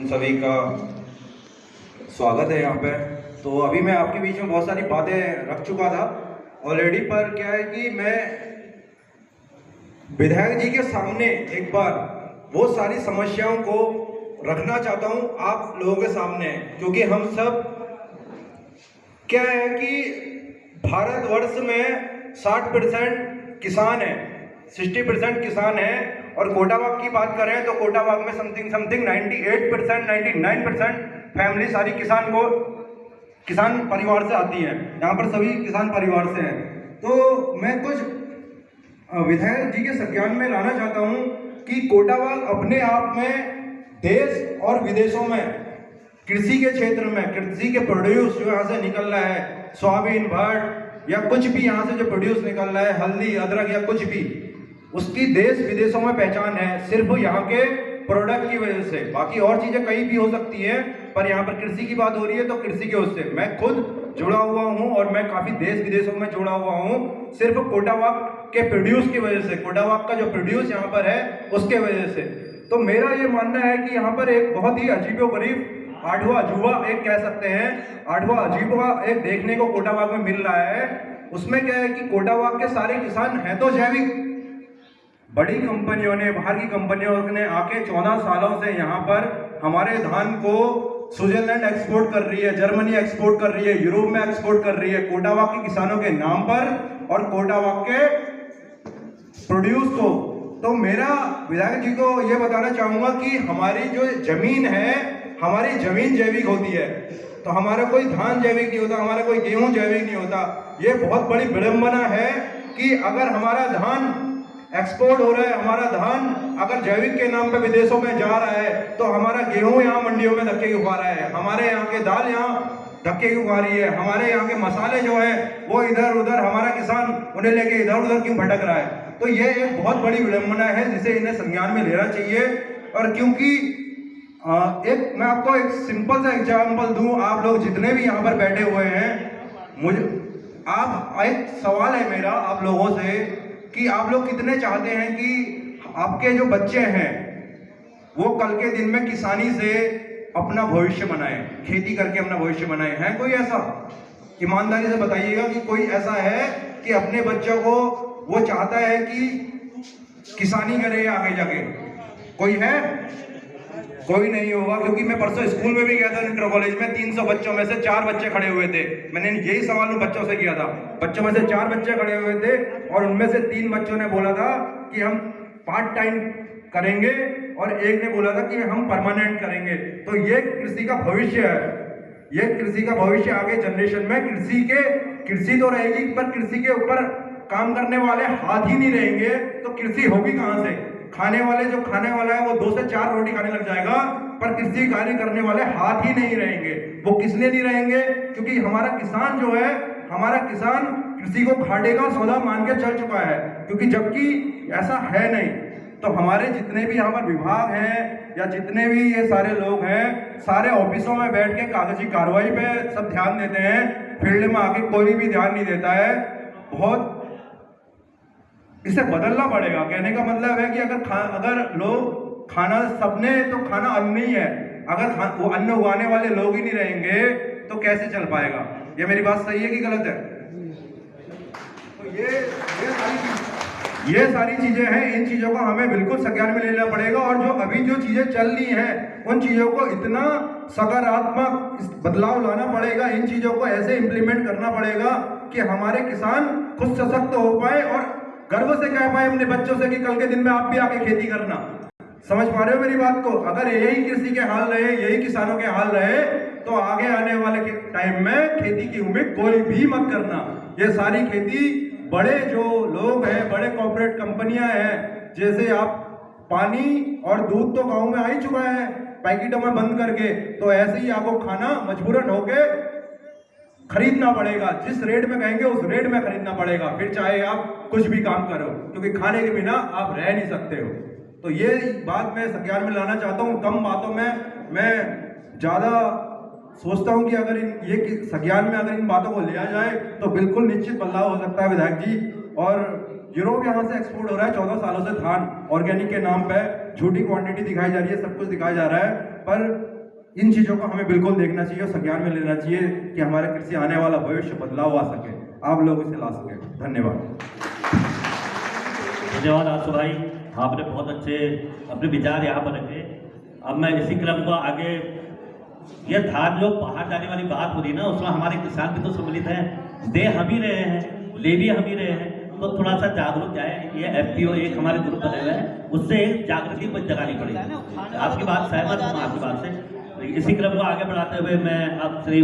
उन सभी का स्वागत है यहाँ पे। तो अभी मैं आपके बीच में बहुत सारी बातें रख चुका था ऑलरेडी, पर क्या है कि मैं विधायक जी के सामने एक बार वो सारी समस्याओं को रखना चाहता हूँ आप लोगों के सामने, क्योंकि हम सब क्या है कि भारतवर्ष में 60% किसान है, 60% किसान है। और कोटावाग की बात करें तो कोटावाग में समथिंग 98% 99% फैमिली सारी किसान परिवार से आती है। यहाँ पर सभी किसान परिवार से हैं। तो मैं कुछ विधायक जी के संज्ञान में लाना चाहता हूँ कि कोटावाग अपने आप में देश और विदेशों में कृषि के क्षेत्र में कृषि के प्रोड्यूस जो यहाँ से निकल रहा है, सोयाबीन, भट्ट या कुछ भी यहाँ से जो प्रोड्यूस निकल रहा है, हल्दी, अदरक या कुछ भी, उसकी देश विदेशों में पहचान है सिर्फ यहाँ के प्रोडक्ट की वजह से। बाकी और चीजें कहीं भी हो सकती हैं, पर यहाँ पर कृषि की बात हो रही है तो कृषि के उससे मैं खुद जुड़ा हुआ हूँ और मैं काफी देश विदेशों में जुड़ा हुआ हूँ सिर्फ कोटावाग के प्रोड्यूस की वजह से, कोटावाग का जो प्रोड्यूस यहाँ पर है उसके वजह से। तो मेरा ये मानना है कि यहाँ पर एक बहुत ही अजीबोगरीब आठवां अजूबा एक कह सकते हैं, आठवां अजूबा एक देखने को कोटावाग में मिल रहा है। उसमें क्या है कि कोटावाग के सारे किसान हैं तो जैविक, बड़ी कंपनियों ने, बाहर की कंपनियों ने आके 14 सालों से यहाँ पर हमारे धान को स्विट्जरलैंड एक्सपोर्ट कर रही है, जर्मनी एक्सपोर्ट कर रही है, यूरोप में एक्सपोर्ट कर रही है कोटावाग के किसानों के नाम पर और कोटावाग के प्रोड्यूस को। तो मेरा विधायक जी को यह बताना चाहूंगा कि हमारी जो जमीन है, हमारी जमीन जैविक होती है, तो हमारा कोई धान जैविक नहीं होता, हमारा कोई गेहूं जैविक नहीं होता। ये बहुत बड़ी विडंबना है कि अगर हमारा धान एक्सपोर्ट हो रहा है, हमारा धान अगर जैविक के नाम पे विदेशों में जा रहा है, तो हमारा गेहूं यहाँ मंडियों में धक्के क्यों खा रहा है, हमारे यहाँ के दाल यहाँ धक्के क्यों खा रही है, हमारे यहाँ के मसाले जो है वो इधर उधर, हमारा किसान उन्हें लेके इधर उधर क्यों भटक रहा है। तो ये एक बहुत बड़ी विडंबना है जिसे इन्हें संज्ञान में लेना चाहिए। और क्योंकि एक मैं आपको एक सिंपल सा एग्जाम्पल दूं, आप लोग जितने भी यहाँ पर बैठे हुए हैं, मुझे एक सवाल है मेरा आप लोगों से कि आप लोग कितने चाहते हैं कि आपके जो बच्चे हैं वो कल के दिन में किसानी से अपना भविष्य बनाए, खेती करके अपना भविष्य बनाए? है कोई ऐसा? ईमानदारी से बताइएगा कि कोई ऐसा है कि अपने बच्चों को वो चाहता है कि किसानी करे आगे जाके? कोई है? कोई नहीं होगा। क्योंकि मैं परसों स्कूल में भी गया था, इंटर कॉलेज में, 300 बच्चों में से 4 बच्चे खड़े हुए थे। मैंने यही सवाल उन बच्चों से किया था, बच्चों में से 4 बच्चे खड़े हुए थे और उनमें से 3 बच्चों ने बोला था कि हम पार्ट टाइम करेंगे और एक ने बोला था कि हम परमानेंट करेंगे। तो ये कृषि का भविष्य है, ये कृषि का भविष्य आगे जनरेशन में कृषि तो रहेगी, पर कृषि के ऊपर काम करने वाले हाथ ही नहीं रहेंगे तो कृषि होगी कहां से? खाने वाला है वो 2 से 4 रोटी खाने लग जाएगा, पर कृषि कार्य करने वाले हाथ ही नहीं रहेंगे। वो किसलिए नहीं रहेंगे? क्योंकि हमारा किसान जो है, हमारा किसान कृषि को घाटे का सौदा मान के चल चुका है, क्योंकि जबकि ऐसा है नहीं। तो हमारे जितने भी यहाँ पर विभाग हैं या जितने भी ये सारे लोग हैं, सारे ऑफिसों में बैठ के कागजी कार्रवाई पे सब ध्यान देते हैं, फील्ड में आके कोई भी ध्यान नहीं देता है। बहुत इसे बदलना पड़ेगा। कहने का मतलब है कि अगर लोग खाना सबने, तो खाना अन्न ही है, अगर वो अन्न उगाने वाले लोग ही नहीं रहेंगे तो कैसे चल पाएगा? ये मेरी बात सही है कि गलत है? तो ये सारी चीजें हैं, इन चीजों को हमें बिल्कुल संज्ञान में लेना पड़ेगा। और जो अभी जो चीजें चल रही हैं उन चीजों को इतना सकारात्मक बदलाव लाना पड़ेगा, इन चीजों को ऐसे इंप्लीमेंट करना पड़ेगा कि हमारे किसान खुद सशक्त हो पाए और गर्व से कह पाए अपने बच्चों से कि कल के दिन में आप भी आके खेती करना। समझ पा रहे हो मेरी बात को? अगर यही कृषि के हाल रहे, यही किसानों के हाल रहे, तो आगे आने वाले टाइम में खेती की उम्मीद कोई भी मत करना। ये सारी खेती बड़े जो लोग हैं, बड़े कॉर्पोरेट कंपनियां हैं, जैसे आप पानी और दूध तो गांव में आ ही चुका है पैकेटों में बंद करके, तो ऐसे ही आपको खाना मजबूरन होके खरीदना पड़ेगा। जिस रेट में कहेंगे उस रेट में खरीदना पड़ेगा, फिर चाहे आप कुछ भी काम करो, क्योंकि खाने के बिना आप रह नहीं सकते हो। तो ये बात मैं संज्ञान में लाना चाहता हूँ। कम बातों में मैं ज़्यादा सोचता हूँ कि अगर ये संज्ञान में अगर इन बातों को लिया जाए तो बिल्कुल निश्चित बदलाव हो सकता है विधायक जी। और यूरोप यहाँ से एक्सपोर्ट हो रहा है 14 सालों से धान, ऑर्गेनिक के नाम पे झूठी क्वांटिटी दिखाई जा रही है, सब कुछ दिखाया जा रहा है। पर इन चीज़ों को हमें बिल्कुल देखना चाहिए और संज्ञान में लेना चाहिए कि हमारे कृषि आने वाला भविष्य बदलाव आ सके, आप लोग इसे ला सके। धन्यवाद। धन्यवाद आशु भाई, आपने बहुत अच्छे अपने विचार यहाँ पर रखे। अब मैं इसी क्रम को आगे, ये धान जो बाहर जाने वाली बात हो रही ना, उसमें हमारे किसान भी तो सम्मिलित हैं, दे हम ही रहे हैं, ले भी हम ही रहे हैं, तो थोड़ा सा जागरूक जाए। ये FPO एक हमारे ग्रुप बने हुए हैं, उससे एक जागृति को जगानी पड़ेगी। आपकी बात सहमत हूँ आपकी बात से। इसी क्रम को आगे बढ़ाते हुए मैं अब श्री